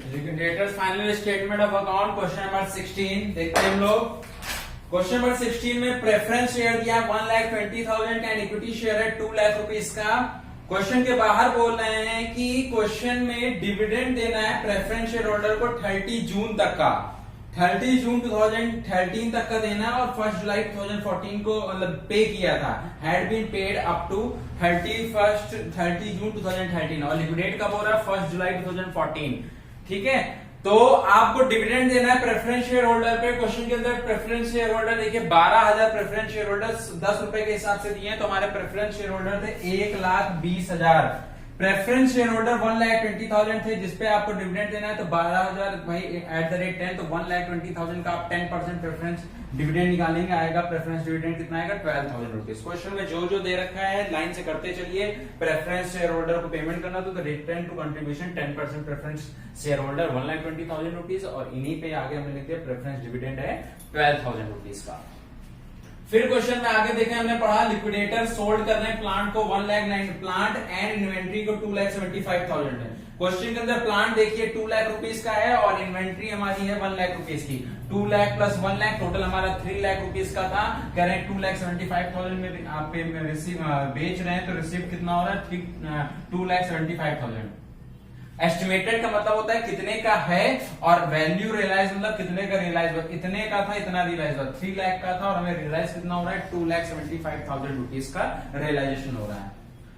Liquidators final statement of account question number 16 देखते हैं हम लोग। क्वेश्चन नंबर 16 में प्रेफरेंस शेयर दिया 1,20,000 का, इक्विटी शेयर है 2 लाख रुपीस का। क्वेश्चन के बाहर बोल रहे हैं कि क्वेश्चन में डिविडेंड देना है प्रेफरेंस शेयर होल्डर को 30 जून तक का, 30 जून 2013 तक का देना है, और 1 जुलाई 2014 को मतलब पे किया था, had been paid up to 30 June 2013, और लिक्विडेट कब हो रहा है 1 जुलाई 2014। ठीक है, तो आपको डिविडेंड देना है प्रेफरेंस शेयर होल्डर पे। क्वेश्चन के अंदर प्रेफरेंस शेयर होल्डर देखिए 12,000 प्रेफरेंस शेयर होल्डर 10 रुपए के हिसाब से दिए हैं, तो हमारे प्रेफरेंस शेयर होल्डर थे 1,20,000। प्रेफरेंस शेयर होल्डर 1,20,000 थे जिसपे आपको डिविडेंड देना है, तो 12,000 भाई एट द रेट 10, तो 1,20,000 का आप 10% प्रेफरेंस डिविडेंड निकालेंगे, आएगा प्रेफरेंस डिविडेंड कितना आएगा 12,000 रुपीज। क्वेश्चन में जो दे रखा है लाइन से करते चलिए। प्रेफरेंस शेयर होल्डर को पेमेंट करना तो return to contribution 10% preference share holder 1,20,000 rupees, और इन्हीं पे आगे हमने लिख दिया प्रेफरेंस डिविडेंड है 12,000 रुपीज का। फिर क्वेश्चन में आगे देखें, हमने पढ़ा लिक्विडेटर सोल्ड कर रहे हैं प्लांट को 1,09,000, प्लांट एंड इन्वेंट्री को 2,75,000 है। क्वेश्चन के अंदर प्लांट देखिए 2 लाख रुपीस का है, और इन्वेंट्री हमारी है 1 लाख रुपीस की। 2 लाख प्लस 1 लाख टोटल हमारा 3 लाख रुपीस का था। कह रहे हैं 2,75,000 में आप बेच रहे हैं, तो रिसीव कितना हो रहा है 2,75,000। एस्टिमेटेड का मतलब होता है कितने का है, और वैल्यू रियलाइज मतलब कितने का रियलाइज हुआ, इतने का था इतना रियलाइज हुआ, 3 लाख का था और हमें रियलाइज कितना हो रहा है 2,75,000 रुपीज का रियलाइजेशन हो रहा है।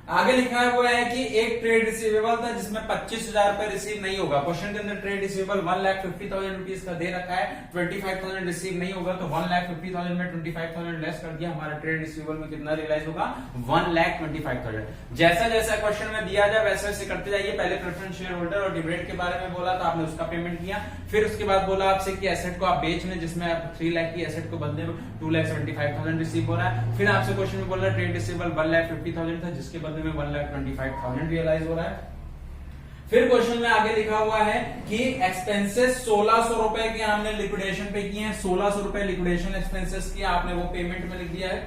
आगे लिखा है वो है कि एक ट्रेड रिसीवेबल था जिसमें 25,000 रुपए रिसीव नहीं होगा। क्वेश्चन के अंदर ट्रेड रिसीवेबल 1,50,000 रुपीज का दे रखा है, 25,000 रिसीव नहीं होगा, तो 1,50,000 में 25,000 लेस कर दिया, हमारा ट्रेड रिसीवेबल में कितना रियलाइज होगा 1,25,000। जैसा जैसा क्वेश्चन में दिया जाए वैसे वैसे करते जाइए। पहले प्रेफरेंस शेयर होल्डर और डिविडेंड के बारे में बोला था, आपने उसका पेमेंट किया। फिर उसके बाद बोला आपसे कि एसेट को आप बेच लें, जिसमें आप 3 लाख की एसेट को बदले में 2,75,000 रिसीव हो रहा है। फिर आपसे क्वेश्चन में बोला ट्रेड रिसीवेबल 1,50,000 था जिसके बदले में 1,25,000 रियलाइज हो रहा है। फिर क्वेश्चन में आगे लिखा हुआ है कि एक्सपेंसेस 1,600 रुपए के हमने लिक्विडेशन पे किए हैं, 1,600 रुपए लिक्विडेशन एक्सपेंसेस किया, आपने वो पेमेंट में लिख दिया है।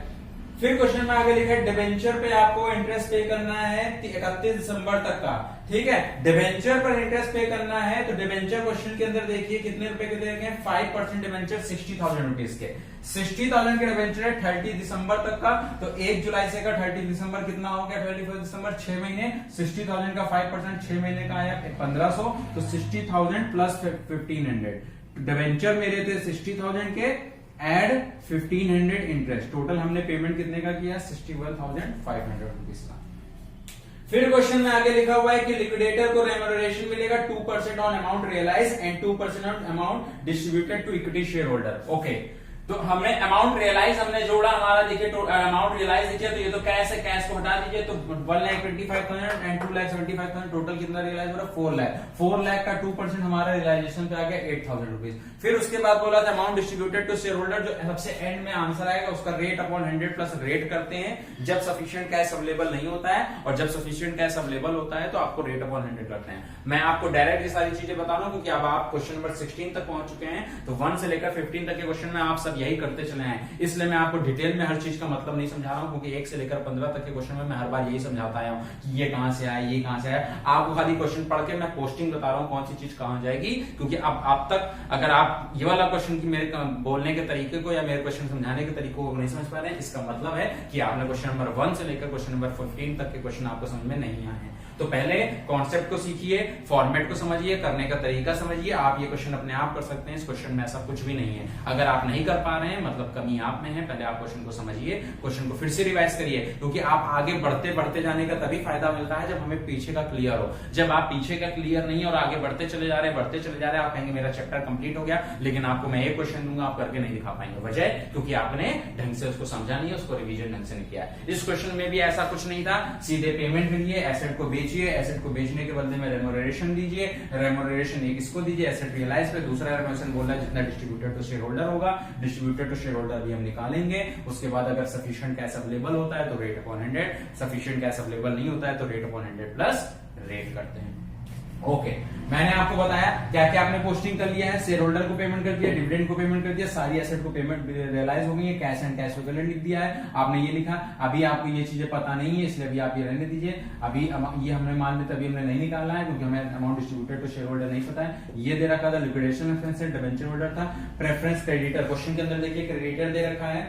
फिर क्वेश्चन में आगे लिखा है डिवेंचर पे आपको इंटरेस्ट पे करना है 31 दिसंबर तक का। ठीक है, डिवेंचर पर इंटरेस्ट पे करना है, तो डिवेंचर क्वेश्चन के अंदर देखिए कितने रुपए के दे रखे हैं 5% डिवेंचर 60,000 रुपीज के। 60,000 के डिवेंचर है 30 दिसंबर तक का, तो 1 जुलाई से का 30 दिसंबर कितना हो गया 31 दिसंबर 6 महीने। 60,000 का 5% 6 महीने का आया 1,500, तो 60,000 प्लस 1,500 डिवेंचर मेरे थे 60,000 के, एड 1,500 इंटरेस्ट, टोटल हमने पेमेंट कितने का किया 61,500 रुपीज का। फिर क्वेश्चन में आगे लिखा हुआ है कि लिक्विडेटर को रेम्यूनरेशन मिलेगा 2% on amount realise and 2% on amount distributed to equity share holder. Okay, तो हमने अमाउंट रियलाइज हमने जोड़ा, हमारा देखिए अमाउंट रियलाइज देखिए, तो ये तो कैश है, कैश को हटा दीजिए, तो 1,25,000 एंड 2,75,000 टोटल कितना रियलाइज हो रहा है 4 लाख। 4 लाख का 2% हमारा रियलाइजेशन पे आ गया 8,000 रुपीज। फिर उसके बाद बोला था amount distributed to share holder, जो सबसे एंड में आंसर आएगा उसका रेट अपॉन 100 प्लस रेट करते हैं जब सफिशिएंट कैश अवेलेबल नहीं होता है, और जब सफिशिएंट कैश अवेलेबल होता है तो आपको रेट अपॉन 100 करते हैं। मैं आपको डायरेक्ट ये सारी चीजें बता रहा हूं क्योंकि अब आप क्वेश्चन नंबर 16 तक पहुंच चुके हैं, तो 1 से लेकर 15 तक के क्वेश्चन में आप सब यही करते चले हैं, इसलिए मैं आपको डिटेल में हर चीज का मतलब नहीं समझा रहा हूं, क्योंकि 1 से लेकर 15 तक के क्वेश्चन में मैं हर बार यही समझाता आया हूं कि ये कहां से आया, ये कहां से आया। आपको खाली क्वेश्चन पढ़ के मैं पोस्टिंग बता रहा हूं कौन सी चीज कहां जाएगी, क्योंकि अब आप तक अगर आप ये वाला क्वेश्चन की मेरे बोलने के तरीके को या मेरे क्वेश्चन समझाने के तरीकों को नहीं समझ पा रहे हैं, इसका मतलब है कि आपने क्वेश्चन नंबर 1 से लेकर क्वेश्चन नंबर 15 तक के क्वेश्चन आपको समझ में नहीं आए हैं। तो पहले कॉन्सेप्ट को सीखिए, फॉर्मेट को समझिए, करने का तरीका समझिए, आप ये क्वेश्चन अपने आप कर सकते हैं। इस क्वेश्चन में ऐसा कुछ भी नहीं है, अगर आप नहीं कर पा रहे हैं मतलब कमी आप में है, पहले आप क्वेश्चन को समझिए, क्वेश्चन को फिर से रिवाइज करिए, क्योंकि आप आगे बढ़ते बढ़ते जाने का तभी फायदा मिलता है जब हमें पीछे का क्लियर हो। जब आप पीछे का क्लियर नहीं और आगे बढ़ते चले जा रहे हैं, आप कहेंगे मेरा चैप्टर कंप्लीट हो गया, लेकिन आपको मैं एक क्वेश्चन दूंगा आप करके नहीं दिखा पाएंगे। वजह क्योंकि आपने ढंग से उसको समझा नहीं है, उसको रिवीजन ढंग से नहीं किया। इस क्वेश्चन में भी ऐसा कुछ नहीं था, सीधे पेमेंट मिलिए, एसेट को बेचिए, एसेट को बेचने के बदले में रेम्यूनरेशन दीजिए, रेम्यूनरेशन एक इसको दीजिए एसेट रियलाइज पे, दूसरा रेम्यूनरेशन बोल रहा है जितना डिस्ट्रीब्यूटेड टू शेयर होल्डर होगा, डिस्ट्रीब्यूटेड टू शेयर होल्डर भी हम निकालेंगे। उसके बाद अगर सफिशिएंट कैश अवेलेबल होता है तो rate upon 100, sufficient cash available नहीं होता है तो रेट अपॉन 100 प्लस रेट करते हैं। ओके मैंने आपको बताया क्या क्या आपने पोस्टिंग कर लिया है, शेयर होल्डर को पेमेंट कर दिया, डिविडेंड को पेमेंट कर दिया, सारी एसेट को पेमेंट रियलाइज हो गई है, कैश एंड कैश इक्विवेलेंट लिख दिया है, आपने ये लिखा। अभी आपको ये चीजें पता नहीं है इसलिए अभी आप ये रहने दीजिए, अभी ये हमने मान लिया अभी हमने नहीं निकालना है क्योंकि हमें amount distributed to share holder नहीं पता है। ये दे रखा था लिक्विडेशन एक्सपेंस, डिबेंचर होल्डर था, प्रेफरेंस क्रेडिटर, क्वेश्चन के अंदर देखिए क्रेडिटर दे रखा है,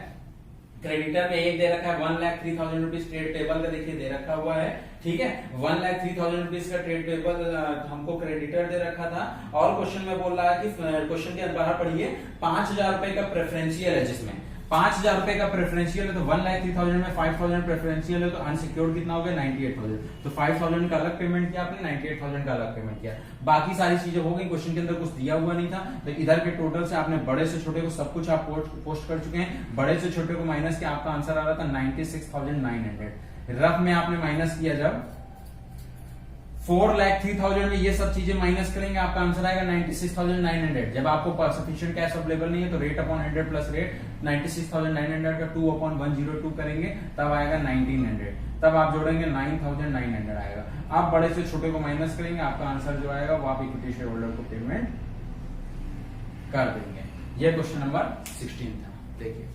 क्रेडिटर में एक दे रखा है 1,03,000 रुपीज ट्रेड टेबल का देखिए दे रखा हुआ है, ठीक है 1,03,000 रुपीज का ट्रेड टेबल हमको क्रेडिटर दे रखा था। और क्वेश्चन में बोल रहा है कि क्वेश्चन के बाहर पढ़िए 5,000 रुपए का प्रेफरेंशियल है, जिसमें 5,000 रुपए का प्रेफरेंशियल है तो 1,03,000 में 5,000 प्रेफरेंशियल है तो अनसिक्योर्ड कितना हो गया 98,000, तो 5,000 का अलग पेमेंट किया आपने, 98,000 का अलग पेमेंट किया, बाकी सारी चीजें हो गई। क्वेश्चन के अंदर कुछ दिया हुआ नहीं था तो इधर के टोटल से आपने बड़े से छोटे को सब कुछ आप पोस्ट कर चुके हैं, बड़े से छोटे को माइनस किया, आपका आंसर आ रहा था 96,900। रफ में आपने माइनस किया जब 4,03,000 में ये सब चीजें माइनस करेंगे आपका आंसर आएगा 96,900। जब आपको सफिशिएंट कैश अवेलेबल नहीं है तो रेट अपॉन 100 प्लस रेट 96,900 का 2/102 करेंगे तब आएगा 1,900, तब आप जोड़ेंगे 9,900 आएगा। आप बड़े से छोटे को माइनस करेंगे आपका आंसर जो आएगा वो आप इक्विटी शेयर होल्डर को पेमेंट कर देंगे। ये क्वेश्चन नंबर 16 था, देखिए।